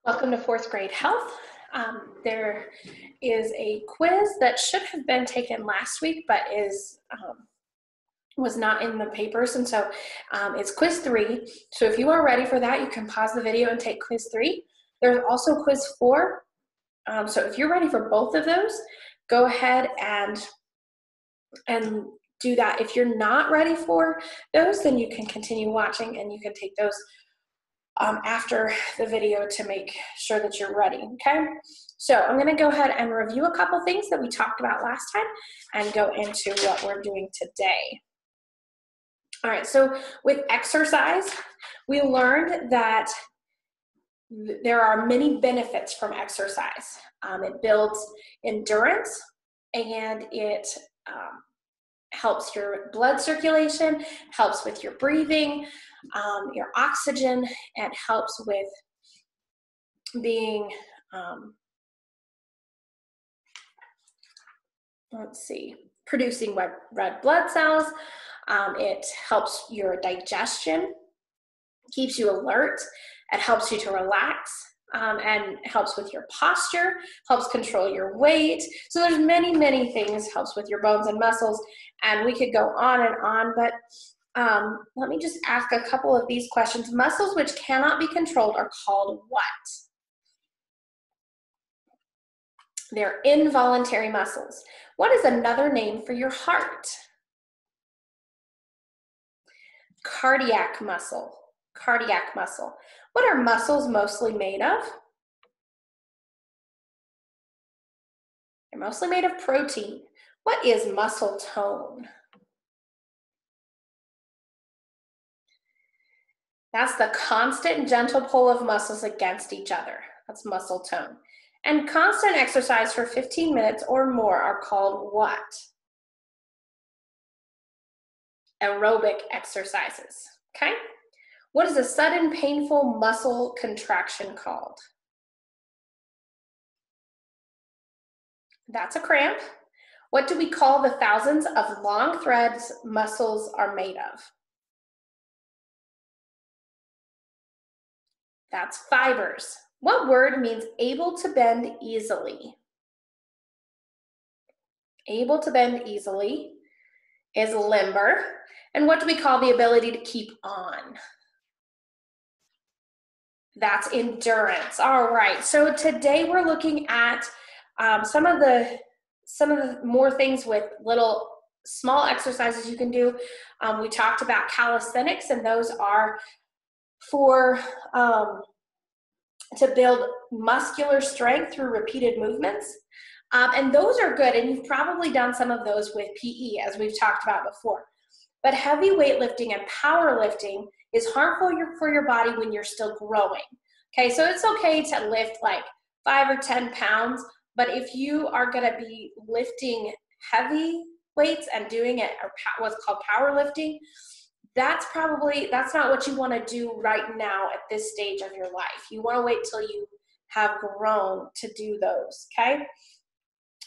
Welcome to fourth grade health. There is a quiz that should have been taken last week, but was not in the papers, and so it's quiz 3. So if you are ready for that, you can pause the video and take quiz 3. There's also quiz 4. So if you're ready for both of those, go ahead and do that. If you're not ready for those, then you can continue watching and you can take those after the video to make sure that you're ready, okay? So I'm gonna go ahead and review a couple things that we talked about last time and go into what we're doing today. All right, so with exercise, we learned that there are many benefits from exercise. It builds endurance and it helps your blood circulation, helps with your breathing, your oxygen, and helps with being, producing red blood cells. It helps your digestion, keeps you alert, it helps you to relax, and helps with your posture, helps control your weight. So there's many things, helps with your bones and muscles, and we could go on and on, but let me just ask a couple of these questions. Muscles which cannot be controlled are called what? They're involuntary muscles. What is another name for your heart? Cardiac muscle. Cardiac muscle. What are muscles mostly made of? They're mostly made of protein. What is muscle tone? That's the constant and gentle pull of muscles against each other. That's muscle tone. And constant exercise for 15 minutes or more are called what? Aerobic exercises, okay? What is a sudden painful muscle contraction called? That's a cramp. What do we call the thousands of long threads muscles are made of? That's fibers. What word means able to bend easily? Able to bend easily is limber. And what do we call the ability to keep on? That's endurance. All right, so today we're looking at some of the more things with little small exercises you can do. We talked about calisthenics, and those are for to build muscular strength through repeated movements. And those are good, and you've probably done some of those with PE, as we've talked about before. But heavy weightlifting and powerlifting is harmful for your body when you're still growing. Okay, so it's okay to lift like 5 or 10 pounds, but if you are gonna be lifting heavy weights and doing it, or what's called powerlifting, that's not what you wanna do right now at this stage of your life. You wanna wait till you have grown to do those, okay?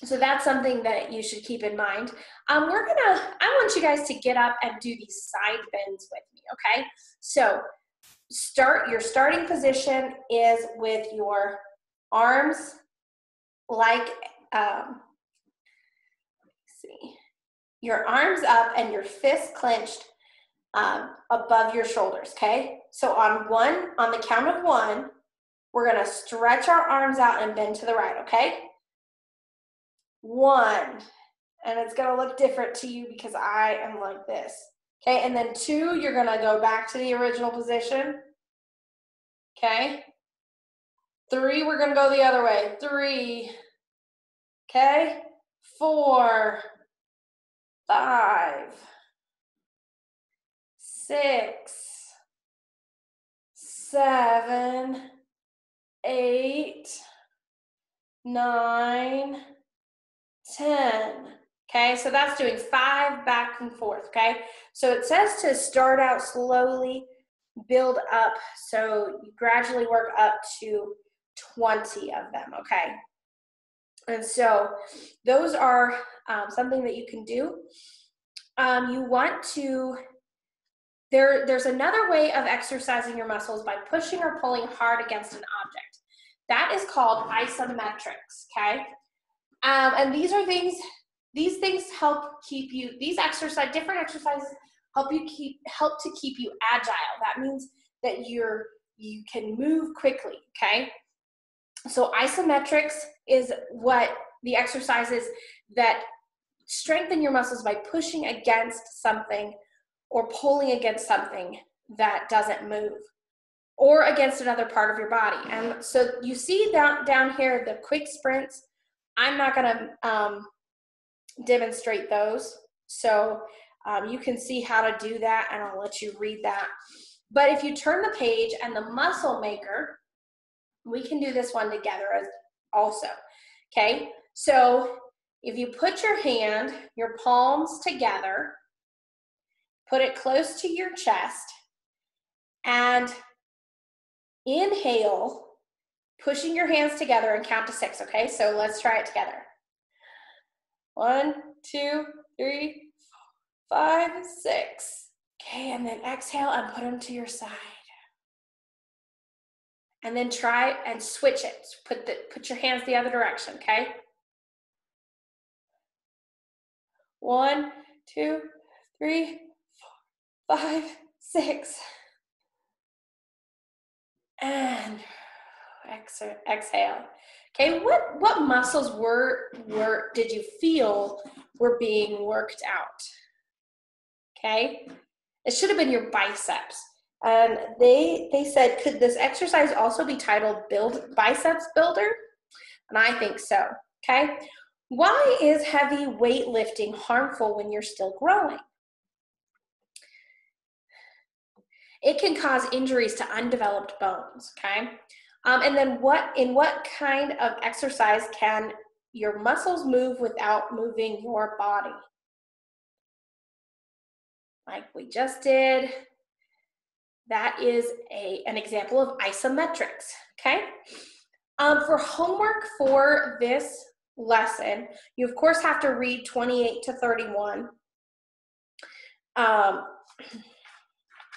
So that's something that you should keep in mind. I want you guys to get up and do these side bends with me, okay? So your starting position is with your arms like, your arms up and your fists clenched above your shoulders, okay? So on the count of 1, we're gonna stretch our arms out and bend to the right, okay? 1, and it's gonna look different to you because I am like this, okay? And then 2, you're gonna go back to the original position, okay? 3, we're gonna go the other way, 3, okay? 4, 5, 6, 7, 8, 9, 10. Okay, so that's doing 5 back and forth, okay? So it says to start out slowly, build up, so you gradually work up to 20 of them, okay? And so those are something that you can do. You want to, there's another way of exercising your muscles by pushing or pulling hard against an object. That is called isometrics, okay? And these things help keep you, different exercises help to keep you agile. That means that you can move quickly, okay? So isometrics is what the exercises that strengthen your muscles by pushing against something or pulling against something that doesn't move, or against another part of your body. And so you see down here the quick sprints. I'm not gonna demonstrate those. So you can see how to do that, and I'll let you read that. But if you turn the page and the muscle maker, we can do this one together as also, okay? So if you put your palms together, put it close to your chest, and inhale, pushing your hands together, and count to 6, okay? So let's try it together. 1, 2, 3, 5, 6. Okay, and then exhale and put them to your side. And then try and switch it. Put your hands the other direction, okay? 1, 2, 3, 4, 5, 6. And exhale. Okay, what muscles did you feel were being worked out? Okay, it should have been your biceps. And they said, could this exercise also be titled Biceps Builder? And I think so, okay? Why is heavy weightlifting harmful when you're still growing? It can cause injuries to undeveloped bones, okay? And then in what kind of exercise can your muscles move without moving your body? Like we just did. That is an example of isometrics, okay? For homework for this lesson, you of course have to read 28 to 31.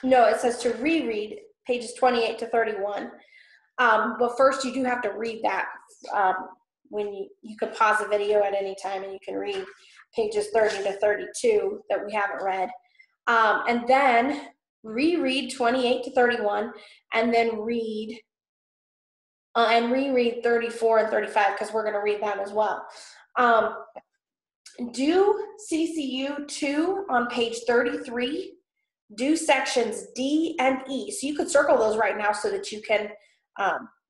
No, it says to reread pages 28 to 31. But first you do have to read that. When you can pause the video at any time and you can read pages 30 to 32 that we haven't read. And then reread 28 to 31, and then reread 34 and 35, because we're going to read them as well. Do CCU 2 on page 33. Do sections D and E. So you could circle those right now so that you can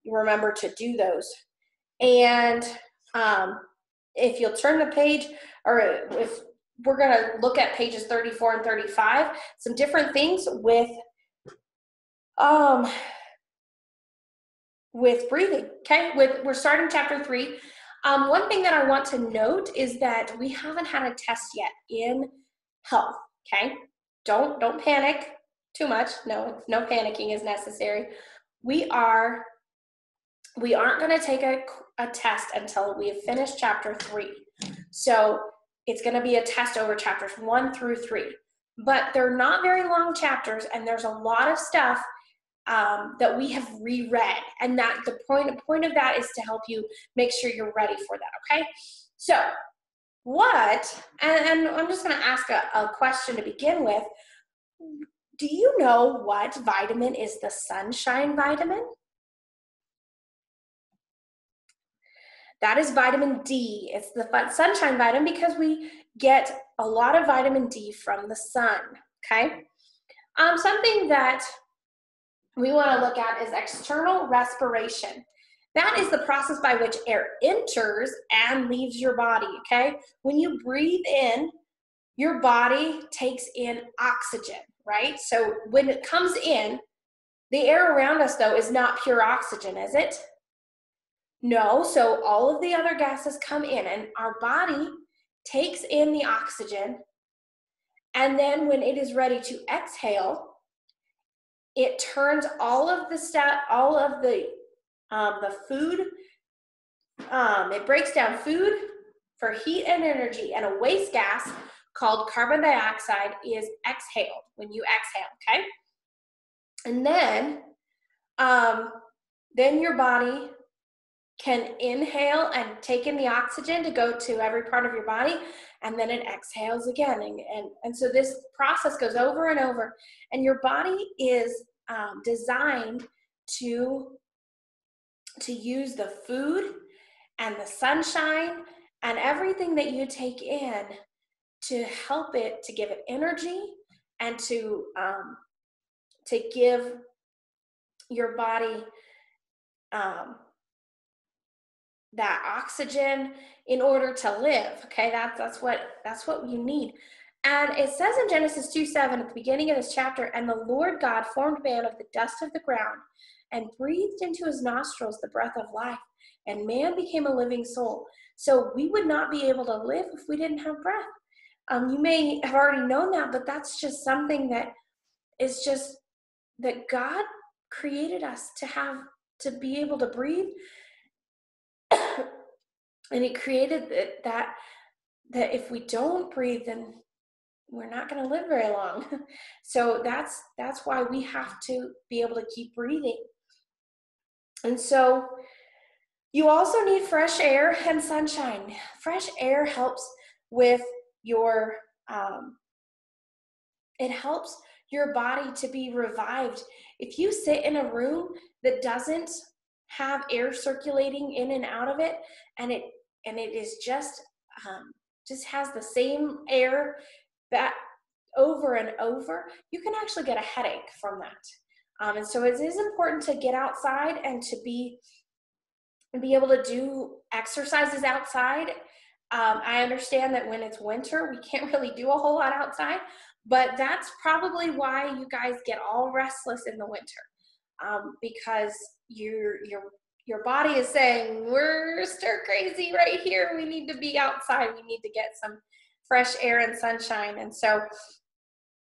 remember to do those. And if you'll turn the page, or if we're going to look at pages 34 and 35, some different things with breathing, okay? We're starting chapter 3. One thing that I want to note is that we haven't had a test yet in health, okay? Don't panic too much. No panicking is necessary. We aren't going to take a test until we have finished chapter 3. So it's going to be a test over chapters 1 through 3. But they're not very long chapters, and there's a lot of stuff that we have reread. And that the point of that is to help you make sure you're ready for that, okay? So and I'm just going to ask a question to begin with. Do you know what vitamin is the sunshine vitamin? That is vitamin D. It's the sunshine vitamin because we get a lot of vitamin D from the sun, okay? Something that we want to look at is external respiration. That is the process by which air enters and leaves your body, okay? When you breathe in, your body takes in oxygen, right? So when it comes in, the air around us, though, is not pure oxygen, is it? No, so all of the other gases come in, and our body takes in the oxygen, and then when it is ready to exhale, it turns all of the food, it breaks down food for heat and energy, and a waste gas called carbon dioxide is exhaled when you exhale, okay? And then your body can inhale and take in the oxygen to go to every part of your body, and then it exhales again. And so this process goes over and over, and your body is designed to use the food and the sunshine and everything that you take in to help it, to give it energy, and to give your body that oxygen in order to live. Okay, that's what you need. And it says in Genesis 2:7 at the beginning of this chapter, and the Lord God formed man of the dust of the ground and breathed into his nostrils the breath of life, and man became a living soul. So we would not be able to live if we didn't have breath. You may have already known that, but that's just something that is just that God created us to be able to breathe. And he created that if we don't breathe, then we're not going to live very long. So that's why we have to be able to keep breathing. And so you also need fresh air and sunshine. Fresh air helps with your, it helps your body to be revived. If you sit in a room that doesn't have air circulating in and out of it, and it is just has the same air that over and over, you can actually get a headache from that. And so it is important to get outside and to be able to do exercises outside. I understand that when it's winter, we can't really do a whole lot outside, but that's probably why you guys get all restless in the winter, because your body is saying, we're stir crazy right here. We need to be outside. We need to get some fresh air and sunshine. And so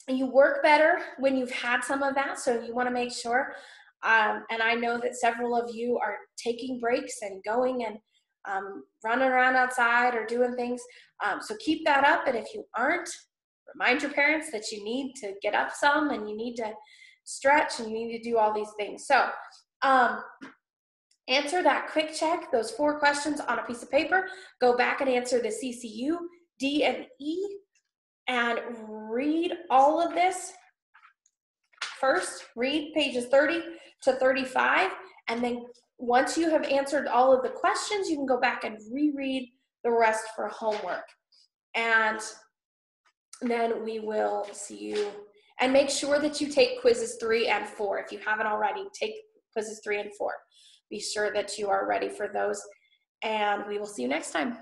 you work better when you've had some of that. So you want to make sure. And I know that several of you are taking breaks and going and running around outside or doing things. So keep that up. And if you aren't, remind your parents that you need to get up some and you need to stretch and you need to do all these things. So answer that quick check, those 4 questions on a piece of paper. Go back and answer the CCU, D, and E, and read all of this. First, read pages 30 to 35, and then once you have answered all of the questions, you can go back and reread the rest for homework. And then we will see you. And make sure that you take quizzes 3 and 4. If you haven't already, take quizzes 3 and 4. Be sure that you are ready for those, and we will see you next time.